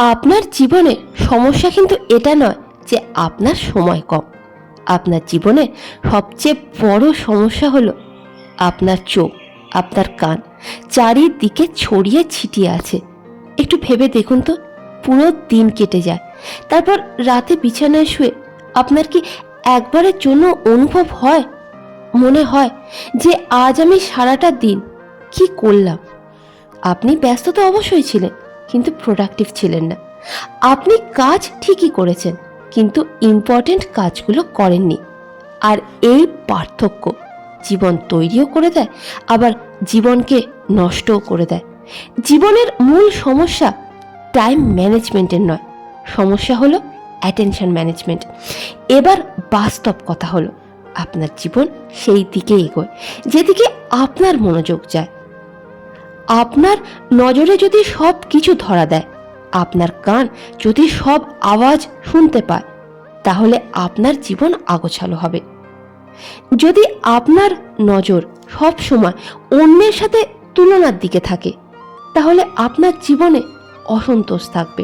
আপনার জীবনে সমস্যা কিন্তু এটা নয় যে আপনার সময় কম। আপনার জীবনে সবচেয়ে বড় সমস্যা হলো আপনার চোখ, আপনার কান চারিদিকে ছড়িয়ে ছিটিয়ে আছে। একটু ভেবে দেখুন তো, পুরো দিন কেটে যায়, তারপর রাতে বিছানায় শুয়ে আপনার কি একবারের জন্য অনুভব হয়, মনে হয় যে আজ আমি সারাটা দিন কি করলাম? আপনি ব্যস্ত তো অবশ্যই ছিলেন, কিন্তু প্রোডাক্টিভ ছিলেন না। আপনি কাজ ঠিকই করেছেন, কিন্তু ইম্পর্টেন্ট কাজগুলো করেননি। আর এই পার্থক্য জীবন তৈরিও করে দেয়, আবার জীবনকে নষ্টও করে দেয়। জীবনের মূল সমস্যা টাইম ম্যানেজমেন্টের নয়, সমস্যা হলো অ্যাটেনশন ম্যানেজমেন্ট। এবার বাস্তব কথা হলো, আপনার জীবন সেই দিকে এগোয় যেদিকে আপনার মনোযোগ যায়। আপনার নজরে যদি সব কিছু ধরা দেয়, আপনার কান যদি সব আওয়াজ শুনতে পায়, তাহলে আপনার জীবন আগোছালো হবে। যদি আপনার নজর সব সময় অন্যের সাথে তুলনার দিকে থাকে, তাহলে আপনার জীবনে অসন্তোষ থাকবে।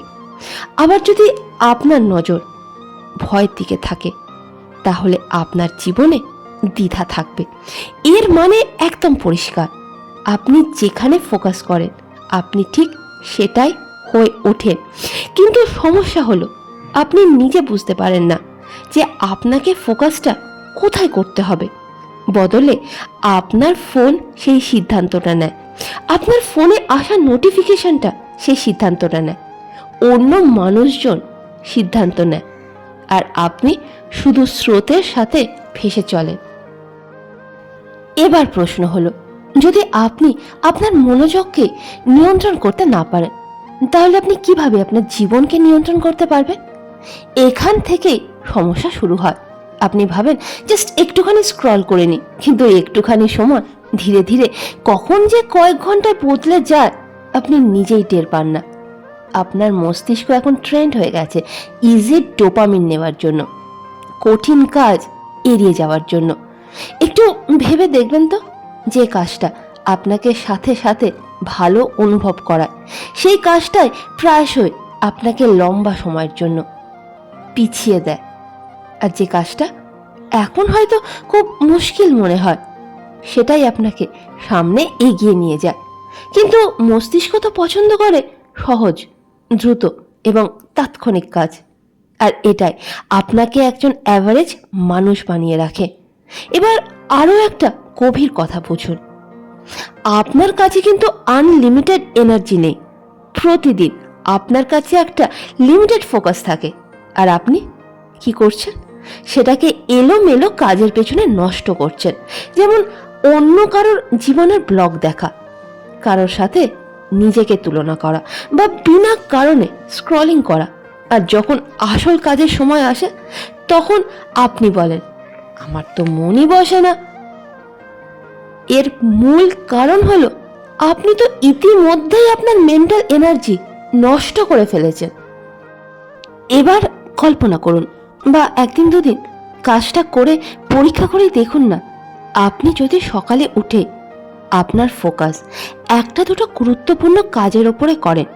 আবার যদি আপনার নজর ভয়ের দিকে থাকে, তাহলে আপনার জীবনে দ্বিধা থাকবে। এর মানে একদম পরিষ্কার, আপনি যেখানে ফোকাস করেন আপনি ঠিক সেটাই হয়ে ওঠেন। কিন্তু সমস্যা হলো, আপনি নিজে বুঝতে পারেন না যে আপনাকে ফোকাসটা কোথায় করতে হবে। বদলে আপনার ফোন সেই সিদ্ধান্তটা নেয়, আপনার ফোনে আসা নোটিফিকেশনটা সেই সিদ্ধান্তটা নেয়, অন্য মানুষজন সিদ্ধান্ত নেয়, আর আপনি শুধু স্রোতের সাথে ভেসে চলেন। এবার প্রশ্ন হলো, যদি আপনি আপনার মনোযোগকে নিয়ন্ত্রণ করতে না পারেন, তাহলে আপনি কিভাবে আপনার জীবনকে নিয়ন্ত্রণ করতে পারবেন? এখান থেকেই সমস্যা শুরু হয়। আপনি ভাবেন জাস্ট একটুখানি স্ক্রল করে নিই, কিন্তু একটুখানি সময় ধীরে ধীরে কখন যে কয়েক ঘন্টায় বদলে যায় আপনি নিজেই টের পান না। আপনার মস্তিষ্ক এখন ট্রেন্ড হয়ে গেছে ইজি ডোপামিন নেওয়ার জন্য, কঠিন কাজ এড়িয়ে যাওয়ার জন্য। একটু ভেবে দেখবেন তো, যে কাজটা আপনাকে সাথে সাথে ভালো অনুভব করায়, সেই কাজটাই প্রায়শই আপনাকে লম্বা সময়ের জন্য পিছিয়ে দেয়। আর যে কাজটা এখন হয়তো খুব মুশকিল মনে হয়, সেটাই আপনাকে সামনে এগিয়ে নিয়ে যায়। কিন্তু মস্তিষ্ক তো পছন্দ করে সহজ, দ্রুত এবং তাৎক্ষণিক কাজ, আর এটাই আপনাকে একজন অ্যাভারেজ মানুষ বানিয়ে রাখে। এবার আরও একটা গভীর কথা বুঝুন, আপনার কাছে কিন্তু আনলিমিটেড এনার্জি নেই। প্রতিদিন আপনার কাছে একটা লিমিটেড ফোকাস থাকে, আর আপনি কি করছেন? সেটাকে এলোমেলো কাজের পেছনে নষ্ট করছেন। যেমন অন্য কারোর জীবনের ব্লগ দেখা, কারোর সাথে নিজেকে তুলনা করা, বা বিনা কারণে স্ক্রলিং করা। আর যখন আসল কাজের সময় আসে, তখন আপনি বলেন, আমার তো মনই বসে না। এর মূল কারণ হলো, আপনি তো ইতিমধ্যেই আপনার মেন্টাল এনার্জি নষ্ট করে ফেলেছেন। এবার কল্পনা করুন, বা একদিন দুদিন কাজটা করে পরীক্ষা করেই দেখুন না, আপনি যদি সকালে উঠে আপনার ফোকাস একটা দুটো গুরুত্বপূর্ণ কাজের ওপরে করেন,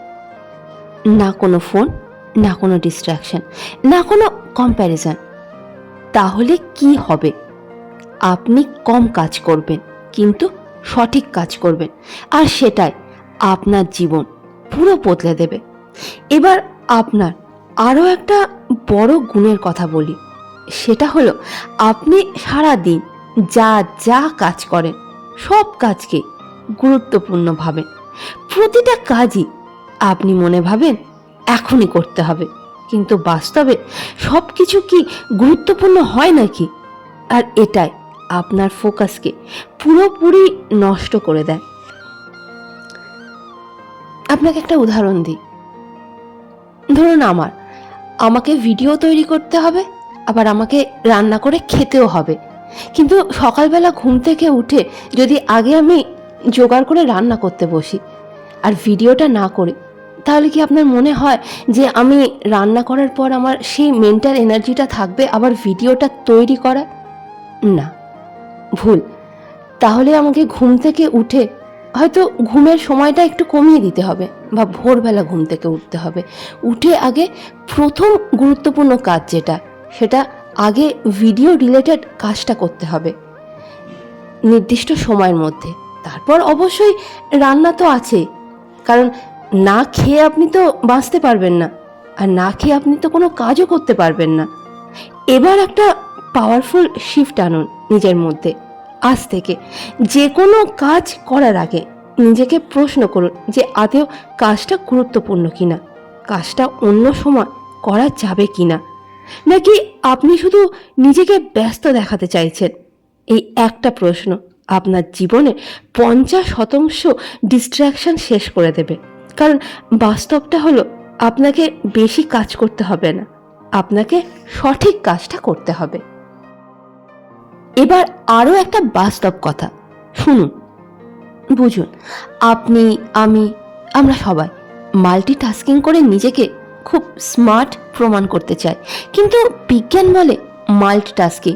না কোনো ফোন, না কোনো ডিস্ট্রাকশন, না কোনো কম্প্যারিজন, তাহলে কি হবে? আপনি কম কাজ করবেন, কিন্তু সঠিক কাজ করবেন, আর সেটাই আপনার জীবন পুরো বদলে দেবে। এবার আপনার আরও একটা বড় গুণের কথা বলি, সেটা হলো আপনি সারা দিন যা যা কাজ করেন সব কাজকে গুরুত্বপূর্ণ ভাবেন। প্রতিটা কাজই আপনি মনে ভাবেন এখনই করতে হবে, কিন্তু বাস্তবে সব কিছু কি গুরুত্বপূর্ণ হয় নাকি? আর এটাই আপনার ফোকাসকে পুরোপুরি নষ্ট করে দেয়। আপনাকে একটা উদাহরণ দিই, ধরুন আমাকে ভিডিও তৈরি করতে হবে, আবার আমাকে রান্না করে খেতেও হবে। কিন্তু সকালবেলা ঘুম থেকে উঠে যদি আগে আমি জোগাড় করে রান্না করতে বসি আর ভিডিওটা না করি, তাহলে কি আপনার মনে হয় যে আমি রান্না করার পর আমার সেই মেন্টাল এনার্জিটা থাকবে আবার ভিডিওটা তৈরি করা? না, ভুল। তাহলে আমাকে ঘুম থেকে উঠে হয়তো ঘুমের সময়টা একটু কমিয়ে দিতে হবে, বা ভোরবেলা ঘুম থেকে উঠতে হবে। উঠে আগে প্রথম গুরুত্বপূর্ণ কাজ যেটা, সেটা আগে ভিডিও রিলেটেড কাজটা করতে হবে নির্দিষ্ট সময়ের মধ্যে। তারপর অবশ্যই রান্না তো আছে, কারণ না খেয়ে আপনি তো বাঁচতে পারবেন না, আর না খেয়ে আপনি তো কোনো কাজও করতে পারবেন না। এবার একটা পাওয়ারফুল শিফট আনুন নিজের মধ্যে। আজ থেকে যে কোনো কাজ করার আগে নিজেকে প্রশ্ন করুন যে আদৌ কাজটা গুরুত্বপূর্ণ কিনা, কাজটা অন্য সময় করা যাবে কিনা, নাকি আপনি শুধু নিজেকে ব্যস্ত দেখাতে চাইছেন। এই একটা প্রশ্ন আপনার জীবনে 50% ডিস্ট্র্যাকশন শেষ করে দেবে। কারণ বাস্তবটা হলো, আপনাকে বেশি কাজ করতে হবে না, আপনাকে সঠিক কাজটা করতে হবে। এবার আরও একটা বাস্তব কথা শুনুন, বুঝুন। আপনি, আমি, আমরা সবাই মাল্টিটাস্কিং করে নিজেকে খুব স্মার্ট প্রমাণ করতে চাই, কিন্তু বিজ্ঞান বলে মাল্টিটাস্কিং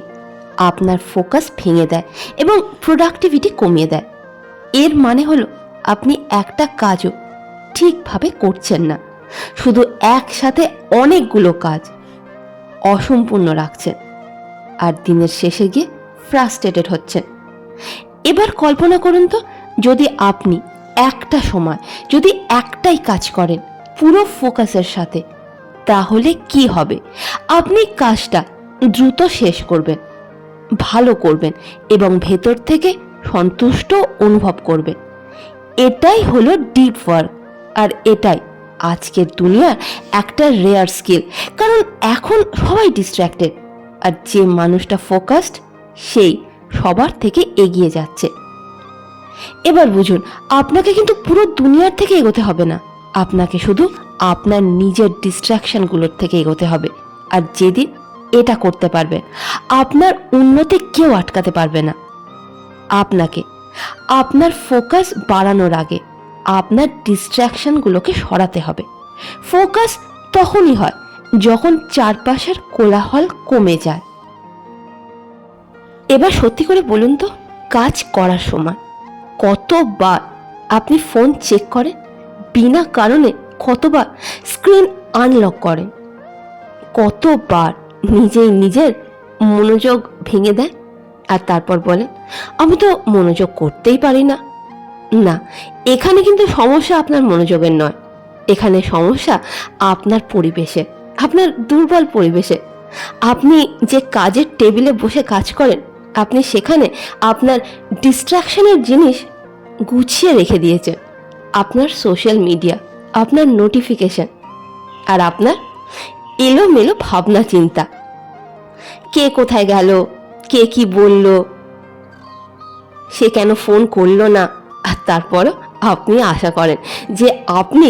আপনার ফোকাস ভেঙে দেয় এবং প্রোডাক্টিভিটি কমিয়ে দেয়। এর মানে হলো আপনি একটা কাজও ঠিকভাবে করছেন না, শুধু একসাথে অনেকগুলো কাজ অসম্পূর্ণ রাখছেন, আর দিনের শেষে গিয়ে ফ্রাস্ট্রেটেড হচ্ছেন। এবার কল্পনা করুন তো, যদি আপনি একটা সময় যদি একটাই কাজ করেন পুরো ফোকাসের সাথে, তাহলে কি হবে? আপনি কাজটা দ্রুত শেষ করবেন, ভালো করবেন এবং ভেতর থেকে সন্তুষ্ট অনুভব করবেন। এটাই হলো ডিপ ওয়ার্ক, আর এটাই আজকের দুনিয়ার একটা রেয়ার স্কিল। কারণ এখন সবাই ডিস্ট্র্যাক্টেড, আর যে মানুষটা ফোকাসড সেই সবার থেকে এগিয়ে যাচ্ছে। এবার বুঝুন, আপনাকে কিন্তু পুরো দুনিয়ার থেকে এগোতে হবে না, আপনাকে শুধু আপনার নিজের ডিস্ট্র্যাকশনগুলোর থেকে এগোতে হবে। আর যেদিন এটা করতে পারবেন, আপনার উন্নতি কেউ আটকাতে পারবে না। আপনাকে আপনার ফোকাস বাড়ানোর আগে আপনার ডিস্ট্র্যাকশনগুলোকে সরাতে হবে। ফোকাস তখনই হয় যখন চারপাশের কোলাহল কমে যায়। এবার সত্যি করে বলুন তো, কাজ করার সময় কতবার আপনি ফোন চেক করেন? বিনা কারণে কতবার স্ক্রিন আনলক করেন? কতবার নিজেই নিজের মনোযোগ ভেঙে দেয় আর তারপর বলেন আমি তো মনোযোগ করতেই পারি না? না, এখানে কিন্তু সমস্যা আপনার মনোযোগের নয়, এখানে সমস্যা আপনার পরিবেশে, আপনার দুর্বল পরিবেশে। আপনি যে কাজের টেবিলে বসে কাজ করেন, আপনি সেখানে আপনার ডিস্ট্রাকশনের জিনিস গুছিয়ে রেখে দিয়েছেন, আপনার সোশ্যাল মিডিয়া, আপনার নোটিফিকেশন, আর আপনার এলোমেলো ভাবনা চিন্তা। কে কোথায় গেল, কে কি বলল, সে কেন ফোন করলো না, আর তারপরও আপনি আশা করেন যে আপনি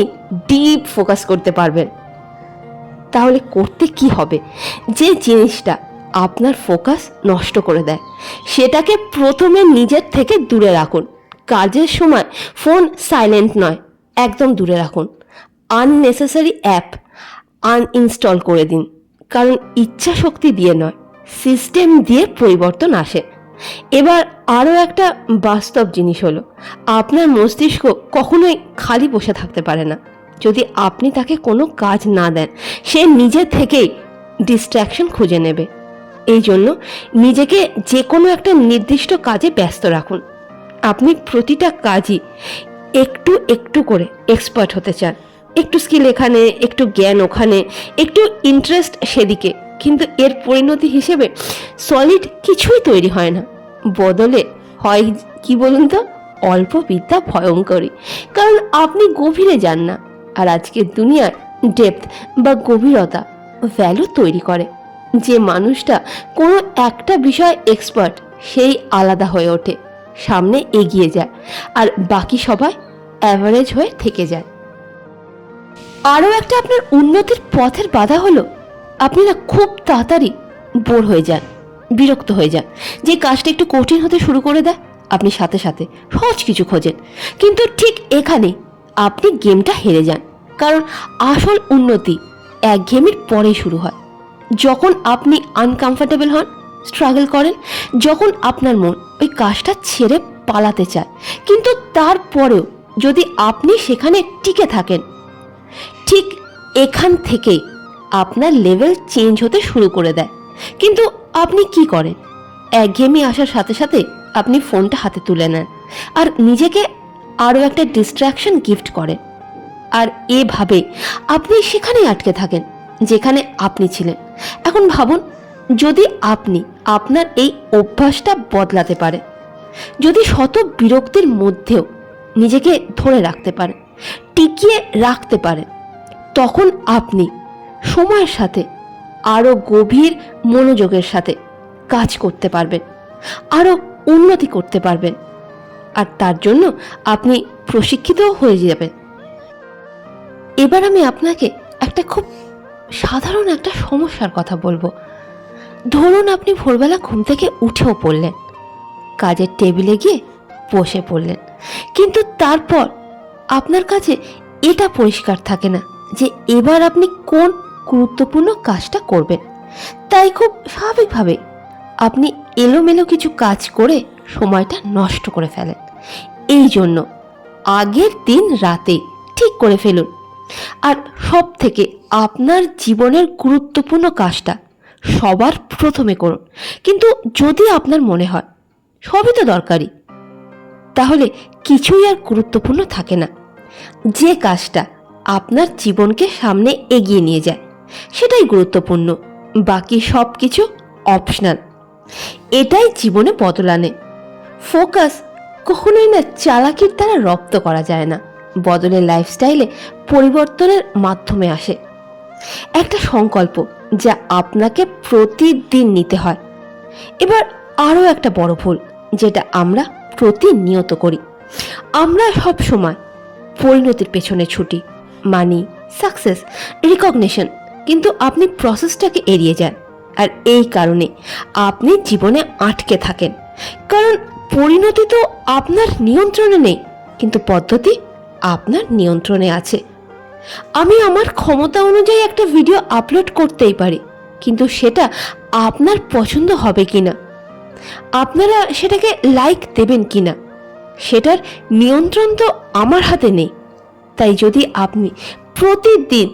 ডিপ ফোকাস করতে পারবেন। তাহলে করতে কি হবে? যে জিনিসটা আপনার ফোকাস নষ্ট করে দেয় সেটাকে প্রথমে নিজের থেকে দূরে রাখুন। কাজের সময় ফোন সাইলেন্ট নয়, একদম দূরে রাখুন। আননেসেসারি অ্যাপ আনইনস্টল করে দিন, কারণ ইচ্ছা শক্তি দিয়ে নয়, সিস্টেম দিয়ে পরিবর্তন আসে। এবার আরও একটা বাস্তব জিনিস হলো, আপনার মস্তিষ্ক কখনোই খালি বসে থাকতে পারে না। যদি আপনি তাকে কোনো কাজ না দেন, সে নিজে থেকেই ডিস্ট্র্যাকশন খুঁজে নেবে। এই জন্য নিজেকে যে কোনো একটা নির্দিষ্ট কাজে ব্যস্ত রাখুন। আপনি প্রতিটা কাজই একটু একটু করে এক্সপার্ট হতে চান, একটু স্কিল এখানে, একটু জ্ঞান ওখানে, একটু ইন্টারেস্ট সেদিকে, কিন্তু এর পরিণতি হিসেবে সলিড কিছুই তৈরি হয় না। বদলে হয় কি বলুন তো, অল্প বিদ্যা ভয়ঙ্করী, কারণ আপনি গভীরে যান না। আর আজকের দুনিয়ার ডেপথ বা গভীরতা ভ্যালু তৈরি করে। যে মানুষটা কোনো একটা বিষয় এক্সপার্ট, সেই আলাদা হয়ে ওঠে, সামনে এগিয়ে যায়, আর বাকি সবাই অ্যাভারেজ হয়ে থেকে যায়। আরও একটা আপনার উন্নতির পথের বাধা হলো, আপনি না খুব তাড়াতাড়ি বোর হয়ে যান, বিরক্ত হয়ে যান। যে কাজটা একটু কঠিন হতে শুরু করে দেয়, আপনি সাথে সাথে সহজ কিছু খোঁজেন, কিন্তু ঠিক এখানে আপনি গেমটা হেরে যান। কারণ আসল উন্নতি একঘেয়েমির পরেই শুরু হয়। যখন আপনি আনকমফর্টেবল হন, স্ট্রাগল করেন, যখন আপনার মন ওই কাজটা ছেড়ে পালাতে চায়, কিন্তু তারপরেও যদি আপনি সেখানে টিকে থাকেন, ঠিক এখান থেকেই আপনার লেভেল চেঞ্জ হতে শুরু করে দেয়। কিন্তু আপনি কি করেন? একঘেয়েমি আসার সাথে সাথে আপনি ফোনটা হাতে তুলে নেন আর নিজেকে আরও একটা ডিস্ট্র্যাকশন গিফট করেন। আর এভাবে আপনি সেখানেই আটকে থাকেন যেখানে আপনি ছিলেন। এখন ভাবুন, যদি আপনি আপনার এই অভ্যাসটা বদলাতে পারেন, যদি শত বিরক্তির মধ্যেও নিজেকে ধরে রাখতে পারেন, টিকিয়ে রাখতে পারেন, তখন আপনি সময়ের সাথে আরও গভীর মনোযোগের সাথে কাজ করতে পারবেন, আরও উন্নতি করতে পারবেন। আর তার জন্য আপনি প্রশিক্ষিতও হয়ে যাবেন। এবার আমি আপনাকে একটা খুব সাধারণ একটা সমস্যার কথা বলবো। ধরুন আপনি ভোরবেলা ঘুম থেকে উঠেও পড়লেন, কাজের টেবিলে গিয়ে বসে পড়লেন, কিন্তু তারপর আপনার কাছে এটা পরিষ্কার থাকে না যে এবার আপনি কোন গুরুত্বপূর্ণ কাজটা করবেন। তাই খুব স্বাভাবিকভাবে আপনি এলোমেলো কিছু কাজ করে সময়টা নষ্ট করে ফেলেন। এই জন্য আগের দিন রাতে ঠিক করে ফেলুন, আর সব থেকে আপনার জীবনের গুরুত্বপূর্ণ কাজটা সবার প্রথমে করুন। কিন্তু যদি আপনার মনে হয় সবই তো দরকারি, তাহলে কিছুই আর গুরুত্বপূর্ণ থাকে না। যে কাজটা আপনার জীবনকে সামনে এগিয়ে নিয়ে যায় সেটাই গুরুত্বপূর্ণ, বাকি সব কিছু অপশনাল। এটাই জীবনে বদল আনে। ফোকাস কখনোই না চালাকির দ্বারা রপ্ত করা যায় না, বদলের লাইফস্টাইলে পরিবর্তনের মাধ্যমে আসে। একটা সংকল্প যা আপনাকে প্রতিদিন নিতে হয়। এবার আরও একটা বড় ভুল যেটা আমরা প্রতিনিয়ত করি, আমরা সব সময় পরিণতির পেছনে ছুটি, মানি, সাকসেস, রিকগনিশন, কিন্তু আপনি প্রসেসটাকে এড়িয়ে যান। আর এই কারণে আপনি জীবনে আটকে থাকেন, কারণ পরিণতি তো আপনার নিয়ন্ত্রণে নেই, কিন্তু পদ্ধতি আপনার নিয়ন্ত্রণে আছে। আমি আমার ক্ষমতা অনুযায়ী একটা ভিডিও আপলোড করতেই পারি, কিন্তু সেটা আপনার পছন্দ হবে কিনা, আপনারা সেটাকে লাইক দেবেন কিনা, সেটার নিয়ন্ত্রণ তো আমার হাতে নেই। তাই যদি আপনি প্রতিদিন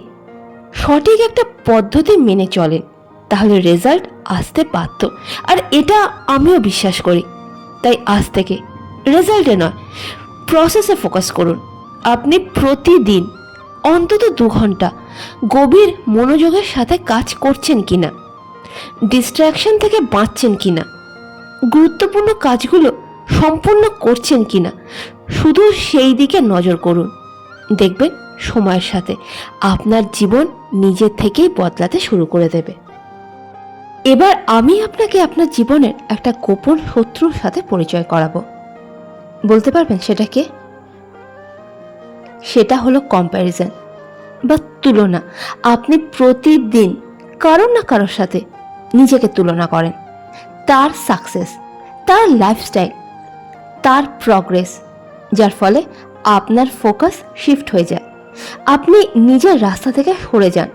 সঠিক একটা পদ্ধতি মেনে চলেন, তাহলে রেজাল্ট আসতে বাধ্য। আর এটা আমিও বিশ্বাস করি। তাই আজ থেকে রেজাল্টে নয়, প্রসেসে ফোকাস করুন। আপনি প্রতিদিন অন্তত 2 ঘন্টা গভীর মনোযোগের সাথে কাজ করছেন কিনা, ডিস্ট্র্যাকশন থেকে বাঁচছেন কিনা, গুরুত্বপূর্ণ কাজগুলো সম্পূর্ণ করছেন কিনা, শুধু সেই দিকে নজর করুন। দেখবেন সময়ের সাথে আপনার জীবন নিজে থেকেই বদলাতে শুরু করে দেবে। এবার আমি আপনাকে আপনার জীবনের একটা গোপন শত্রুর সাথে পরিচয় করাবো। বলতে পারবেন সেটা কে? সেটা হলো কম্প্যারিজন বা তুলনা। আপনি প্রতিদিন কারোর না কারোর সাথে নিজেকে তুলনা করেন, তার সাকসেস, তার লাইফস্টাইল, তার প্রগ্রেস, যার ফলে আপনার ফোকাস শিফট হয়ে যায়। আপনি নিজের রাস্তা থেকে সরে যান,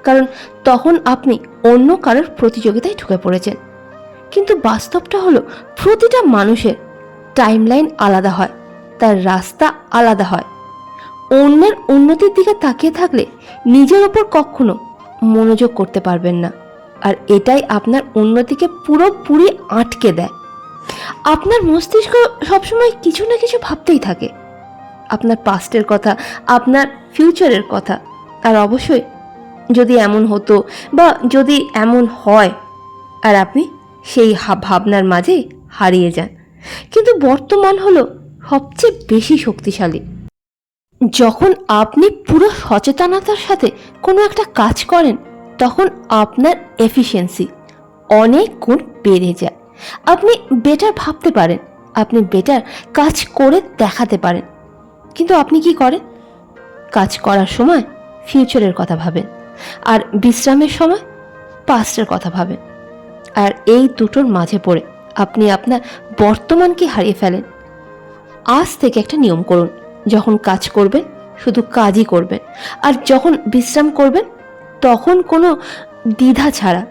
কারণ তখন আপনি অন্য কারোর প্রতিযোগিতায় ঢুকে পড়েছেন। কিন্তু বাস্তবটা হলো প্রতিটা মানুষের টাইমলাইন আলাদা হয়, তার রাস্তা আলাদা হয়। অন্যের উন্নতির দিকে তাকিয়ে থাকলে নিজের ওপর কখনো মনোযোগ করতে পারবেন না, আর এটাই আপনার উন্নতিকে পুরোপুরি আটকে দেয়। আপনার মস্তিষ্ক সবসময় কিছু না কিছু ভাবতেই থাকে, আপনার পাস্টের কথা, আপনার ফিউচারের কথা, আর অবশ্যই যদি এমন হতো বা যদি এমন হয়, আর আপনি সেই ভাবনার মাঝে হারিয়ে যান। কিন্তু বর্তমান হলো সবচেয়ে বেশি শক্তিশালী। যখন আপনি পুরো সচেতনতার সাথে কোনো একটা কাজ করেন, তখন আপনার এফিশিয়েন্সি অনেক গুণ বেড়ে যায়। আপনি বেটার ভাবতে পারেন, আপনি বেটার কাজ করে দেখাতে পারেন। কিন্তু আপনি কি করেন? কাজ করার সময় ফিউচারের কথা ভাবেন, আর বিশ্রামের সময় পাস্টের কথা ভাবেন। আর এই দুটোর মাঝে পড়ে আপনি আপনার বর্তমানকে হারিয়ে ফেলেন। আজ থেকে একটা নিয়ম করুন, যখন কাজ করবেন শুধু কাজই করবেন, আর যখন বিশ্রাম করবেন তখন কোনো দ্বিধা ছাড়া,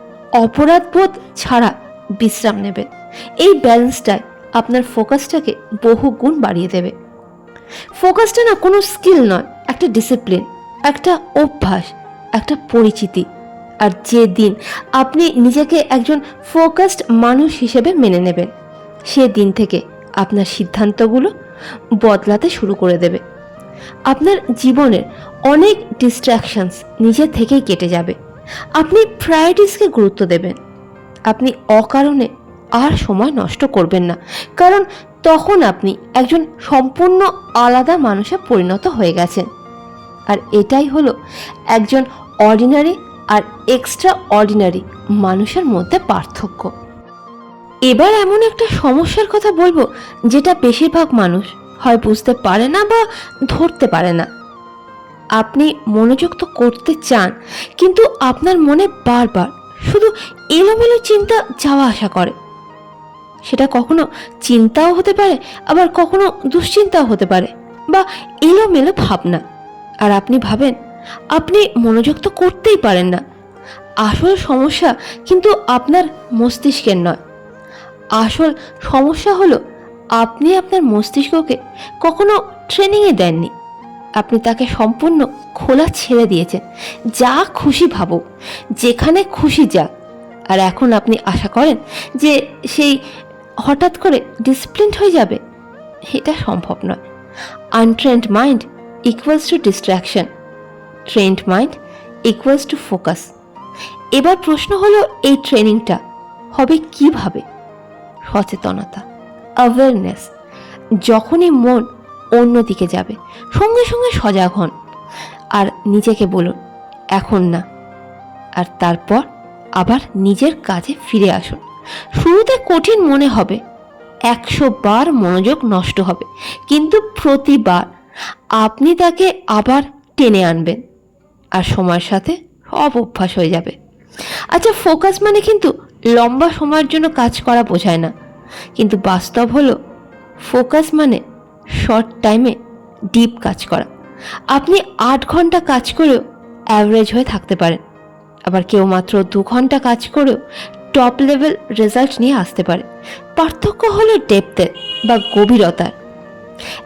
অপরাধবোধ ছাড়া বিশ্রাম নেবেন। এই ব্যালেন্সটাই আপনার ফোকাসটাকে বহু গুণ বাড়িয়ে দেবে। ফোকাসটা না কোনো স্কিল নয়, একটা ডিসিপ্লিন, একটা অভ্যাস, একটা পরিচিতি। আর যে দিন আপনি নিজেকে একজন ফোকাসড মানুষ হিসেবে মেনে নেবেন, সে দিন থেকে আপনার সিদ্ধান্তগুলো বদলাতে শুরু করে দেবে। আপনার জীবনের অনেক ডিস্ট্র্যাকশনস নিজে থেকেই কেটে যাবে। আপনি প্রায়োরিটিসকে গুরুত্ব দেবেন। আপনি অকারণে আর সময় নষ্ট করবেন না, কারণ তখন আপনি একজন সম্পূর্ণ আলাদা মানুষে পরিণত হয়ে গেছেন। আর এটাই হলো একজন অর্ডিনারি আর এক্সট্রা অর্ডিনারি মানুষের মধ্যে পার্থক্য। এবার এমন একটা সমস্যার কথা বলবো যেটা বেশিরভাগ মানুষ হয় বুঝতে পারে না বা ধরতে পারে না। আপনি মনোযোগ তো করতে চান, কিন্তু আপনার মনে বারবার শুধু এলোমেলো চিন্তা যাওয়া আসা করে। সেটা কখনো চিন্তাও হতে পারে, আবার কখনো দুশ্চিন্তাও হতে পারে, বা এলোমেলো ভাবনা। আর আপনি ভাবেন আপনি মনোযোগ তো করতেই পারেন না। আসল সমস্যা কিন্তু আপনার মস্তিষ্কের নয়। আসল সমস্যা হলো আপনি আপনার মস্তিষ্ককে কখনো ট্রেনিংয়ে দেননি। আপনি তাকে সম্পূর্ণ খোলা ছেড়ে দিয়েছেন, যা খুশি ভাবুক, যেখানে খুশি যাক। আর এখন আপনি আশা করেন যে সেই হঠাৎ করে ডিসিপ্লিনড হয়ে যাবে। এটা সম্ভব নয়। Untrained mind equals to distraction, trend mind equals to focus. এবার প্রশ্ন হলো এই ট্রেনিংটা হবে কিভাবে? সচেতনতা, অ্যাওয়ারনেস। যখনই মন অন্যদিকে যাবে, সঙ্গে সঙ্গে সজাগ হন আর নিজেকে বলুন এখন না। আর তারপর আবার নিজের কাজে ফিরে আসুন। শুরুতে কঠিন মনে হবে, 100 বার মনোযোগ নষ্ট হবে, কিন্তু প্রতিবার আপনি তাকে আবার টেনে আনবেন। আর সময়ের সাথে সব অভ্যাস হয়ে যাবে। আচ্ছা, ফোকাস মানে কিন্তু লম্বা সময়ের জন্য কাজ করা বোঝায় না, কিন্তু বাস্তব হলো ফোকাস মানে শর্ট টাইমে ডিপ কাজ করা। আপনি 8 ঘন্টা কাজ করেও অ্যাভারেজ হয়ে থাকতে পারেন, আবার কেউ মাত্র 2 ঘন্টা কাজ করেও টপ লেভেল রেজাল্ট নিয়ে আসতে পারে। পার্থক্য হলো ডেপথের বা গভীরতার।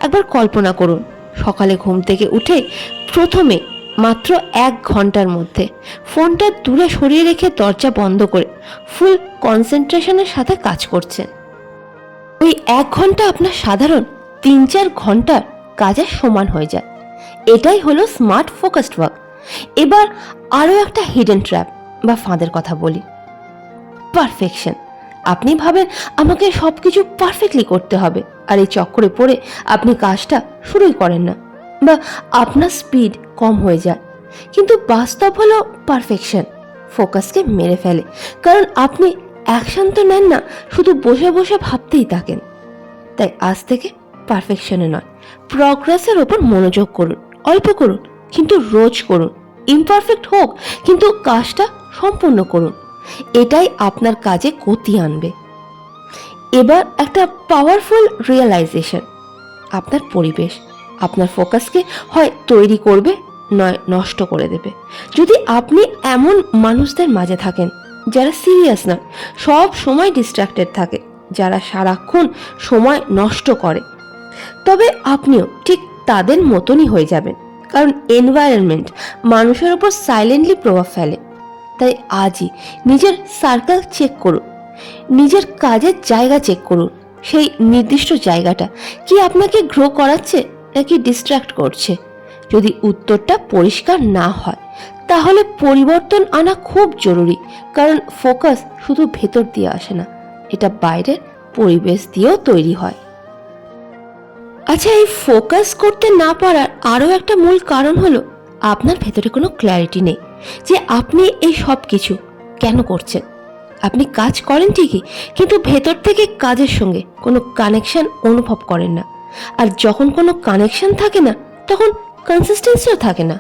একবার কল্পনা করুন, সকালে ঘুম থেকে উঠে প্রথমে মাত্র 1 ঘন্টার মধ্যে ফোনটা দূরে সরিয়ে রেখে দরজা বন্ধ করে ফুল কনসেন্ট্রেশনের সাথে কাজ করছেন। ওই 1 ঘন্টা আপনার সাধারণ 3-4 ঘন্টার কাজের সমান হয়ে যায়। এটাই হলো স্মার্ট ফোকাসড ওয়ার্ক। এবার আরও একটা হিডেন ট্র্যাপ বা ফাঁদের কথা বলি, পারফেকশন। আপনি ভাবেন আমাকে সব কিছু পারফেক্টলি করতে হবে, আর এই চক্করে পড়ে আপনি কাজটা শুরুই করেন না, বা আপনার স্পিড কম হয়ে যায়। কিন্তু বাস্তব হলো পারফেকশন ফোকাসকে মেরে ফেলে, কারণ আপনি অ্যাকশন তো নেন না, শুধু বসে বসে ভাবতেই থাকেন। তাই আজ থেকে পারফেকশনে নয়, প্রগ্রেসের ওপর মনোযোগ করুন। অল্প করুন, কিন্তু রোজ করুন। ইমপারফেক্ট হোক, কিন্তু কাজটা সম্পূর্ণ করুন। এটাই আপনার কাজে গতি আনবে। এবার একটা পাওয়ারফুল রিয়েলাইজেশন, আপনার পরিবেশ আপনার ফোকাসকে হয় তৈরি করবে, নয় নষ্ট করে দেবে। যদি আপনি এমন মানুষদের মাঝে থাকেন যারা সিরিয়াস নয়, সব সময় ডিস্ট্র্যাক্টেড থাকে, যারা সারাক্ষণ সময় নষ্ট করে, তবে আপনিও ঠিক তাদের মতনই হয়ে যাবেন। কারণ এনভায়রনমেন্ট মানুষের উপর সাইলেন্টলি প্রভাব ফেলে। তাই আজই নিজের সার্কেল চেক করুন, নিজের কাজের জায়গা চেক করুন। সেই নির্দিষ্ট জায়গাটা কি আপনাকে গ্রো করাচ্ছে নাকি ডিস্ট্র্যাক্ট করছে? যদি উত্তরটা পরিষ্কার না হয়, তাহলে পরিবর্তন আনা খুব জরুরি। কারণ ফোকাস শুধু ভেতর দিয়ে আসে না, এটা বাইরের পরিবেশ দিয়েও তৈরি হয়। আচ্ছা, এই ফোকাস করতে না পারার আরও একটা মূল কারণ হলো আপনার ভেতরে কোনো ক্ল্যারিটি নেই যে আপনি এই সব কিছু কেন করছেন। আপনি কাজ করেন ঠিকই, কিন্তু ভেতর থেকে কাজের সঙ্গে কোনো কানেকশন অনুভব করেন না। আর যখন কোনো কানেকশন থাকে না, তখন কনসিস্টেন্সিও থাকে না।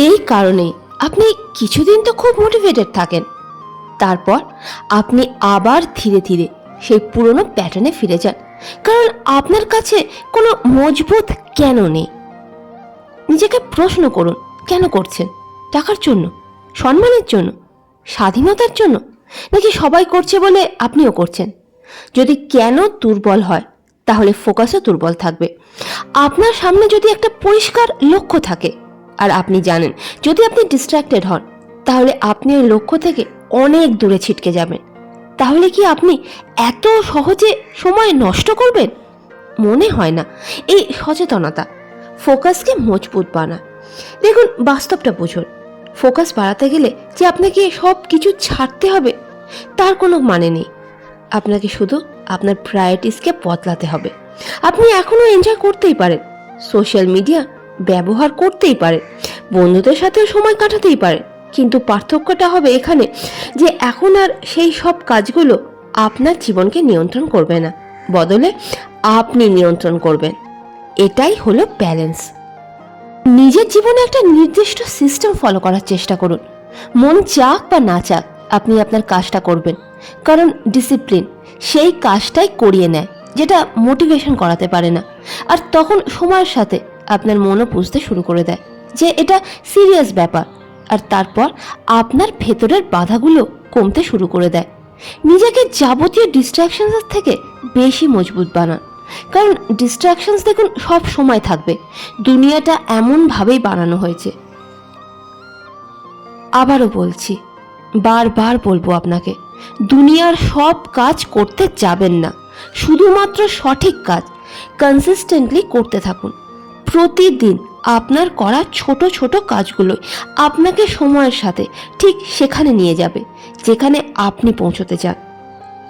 এই কারণেই আপনি কিছুদিন তো খুব মোটিভেটেড থাকেন, তারপর আপনি আবার ধীরে ধীরে সেই পুরনো প্যাটার্নে ফিরে যান। কারণ আপনার কাছে কোনো মজবুত কেন নেই। নিজেকে প্রশ্ন করুন, কেন করছেন? টাকার জন্য, সম্মানের জন্য, স্বাধীনতার জন্য, নাকি সবাই করছে বলে আপনিও করছেন? যদি কেন দুর্বল হয়, তাহলে ফোকাসও দুর্বল থাকবে। আপনার সামনে যদি একটা পরিষ্কার লক্ষ্য থাকে আর আপনি জানেন যদি আপনি ডিস্ট্র্যাক্টেড হন তাহলে আপনি ওই লক্ষ্য থেকে অনেক দূরে ছিটকে যাবেন, তাহলে কি আপনি এত সহজে সময় নষ্ট করবেন? মনে হয় না। এই সচেতনতা ফোকাসকে মজবুত বানায়। দেখুন, বাস্তবটা বুঝুন। ফোকাস বাড়াতে গেলে যে আপনাকে সব কিছু ছাড়তে হবে তার কোনো মানে নেই। আপনাকে শুধু আপনার প্রায়োরিটিসকে বদলাতে হবে। আপনি এখনও এনজয় করতেই পারেন, সোশ্যাল মিডিয়া ব্যবহার করতেই পারেন, বন্ধুদের সাথেও সময় কাটাতেই পারেন, কিন্তু পার্থক্যটা হবে এখানে যে এখন আর সেই সব কাজগুলো আপনার জীবনকে নিয়ন্ত্রণ করবে না, বদলে আপনি নিয়ন্ত্রণ করবেন। এটাই হলো ব্যালেন্স। নিজের জীবনে একটা নির্দিষ্ট সিস্টেম ফলো করার চেষ্টা করুন। মন চাক বা না চাক আপনি আপনার কাজটা করবেন, কারণ ডিসিপ্লিন সেই কাজটাই করিয়ে নেয় যেটা মোটিভেশন করাতে পারে না। আর তখন সময়ের সাথে আপনার মনও বুঝতে শুরু করে দেয় যে এটা সিরিয়াস ব্যাপার, আর তারপর আপনার ভেতরের বাধাগুলো কমতে শুরু করে দেয়। নিজেকে যাবতীয় ডিস্ট্র্যাকশনস থেকে বেশি মজবুত বানান, কারণ ডিস্ট্র্যাকশনস দেখুন সব সময় থাকবে। দুনিয়াটা এমনভাবেই বানানো হয়েছে। আবারও বলছি, বারবার বলবো আপনাকে, দুনিয়ার সব কাজ করতে যাবেন না, শুধুমাত্র সঠিক কাজ কনসিস্টেন্টলি করতে থাকুন। প্রতিদিন আপনার করা ছোট ছোট কাজগুলোই আপনাকে সময়ের সাথে ঠিক সেখানে নিয়ে যাবে যেখানে আপনি পৌঁছতে চান।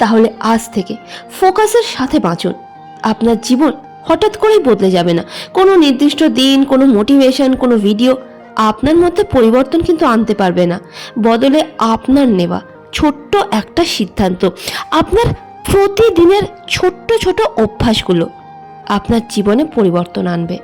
তাহলে আজ থেকে ফোকাসের সাথে বাঁচুন। আপনার জীবন হঠাৎ করেই বদলে যাবে না। কোনো নির্দিষ্ট দিন, কোনো মোটিভেশন, কোনো ভিডিও আপনার মধ্যে পরিবর্তন কিন্তু আনতে পারবে না। বদলে আপনার নেওয়া ছোট্ট একটা সিদ্ধান্ত, আপনার প্রতিদিনের ছোট্ট ছোট অভ্যাসগুলো আপনার জীবনে পরিবর্তন আনবে।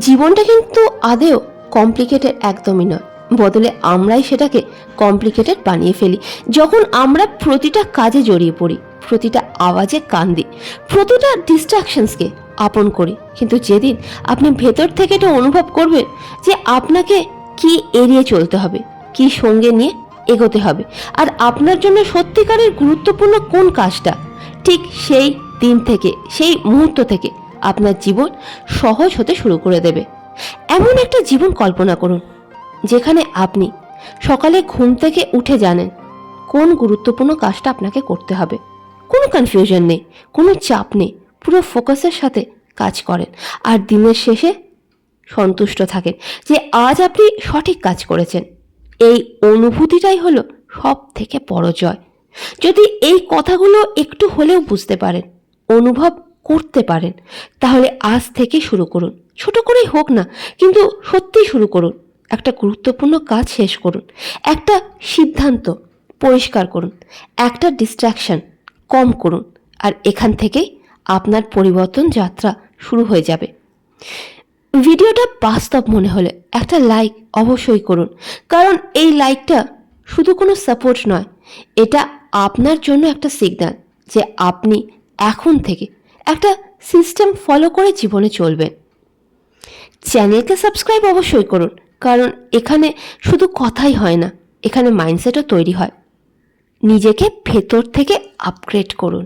জীবনটা কিন্তু আদেও কমপ্লিকেটেড একদমই নয়, বদলে আমরাই সেটাকে কমপ্লিকেটেড বানিয়ে ফেলি। যখন আমরা প্রতিটা কাজে জড়িয়ে পড়ি, প্রতিটা আওয়াজে কান দিই, প্রতিটা ডিস্ট্রাকশনসকে আপন করি, কিন্তু যেদিন আপনি ভেতর থেকে এটা অনুভব করবেন যে আপনাকে কি এড়িয়ে চলতে হবে, কি সঙ্গে নিয়ে এগোতে হবে, আর আপনার জন্য সত্যিকারের গুরুত্বপূর্ণ কোন কাজটা, ঠিক সেই দিন থেকে, সেই মুহূর্ত থেকে আপনার জীবন সহজ হতে শুরু করে দেবে। এমন একটা জীবন কল্পনা করুন যেখানে আপনি সকালে ঘুম থেকে উঠে জানেন কোন গুরুত্বপূর্ণ কাজটা আপনাকে করতে হবে। কোনো কনফিউশন নেই, কোনো চাপ নেই, পুরো ফোকাসের সাথে কাজ করেন, আর দিনের শেষে সন্তুষ্ট থাকেন যে আজ আপনি সঠিক কাজ করেছেন। এই অনুভূতিটাই হলো সব থেকে বড় জয়। যদি এই কথাগুলো একটু হলেও বুঝতে পারেন, অনুভব করতে পারেন, তাহলে আজ থেকে শুরু করুন। ছোট করেই হোক না, কিন্তু সত্যি শুরু করুন। একটা গুরুত্বপূর্ণ কাজ শেষ করুন, একটা সিদ্ধান্ত পরিষ্কার করুন, একটা ডিস্ট্র্যাকশন কম করুন, আর এখান থেকেই আপনার পরিবর্তন যাত্রা শুরু হয়ে যাবে। ভিডিওটা বাস্তব মনে হলে একটা লাইক অবশ্যই করুন, কারণ এই লাইকটা শুধু কোনো সাপোর্ট নয়, এটা আপনার জন্য একটা সিগন্যাল যে আপনি এখন থেকে একটা সিস্টেম ফলো করে জীবনে চলবেন। চ্যানেলকে সাবস্ক্রাইব অবশ্যই করুন, কারণ এখানে শুধু কথাই হয় না, এখানে মাইন্ডসেটও তৈরি হয়। নিজেকে ভেতর থেকে আপগ্রেড করুন।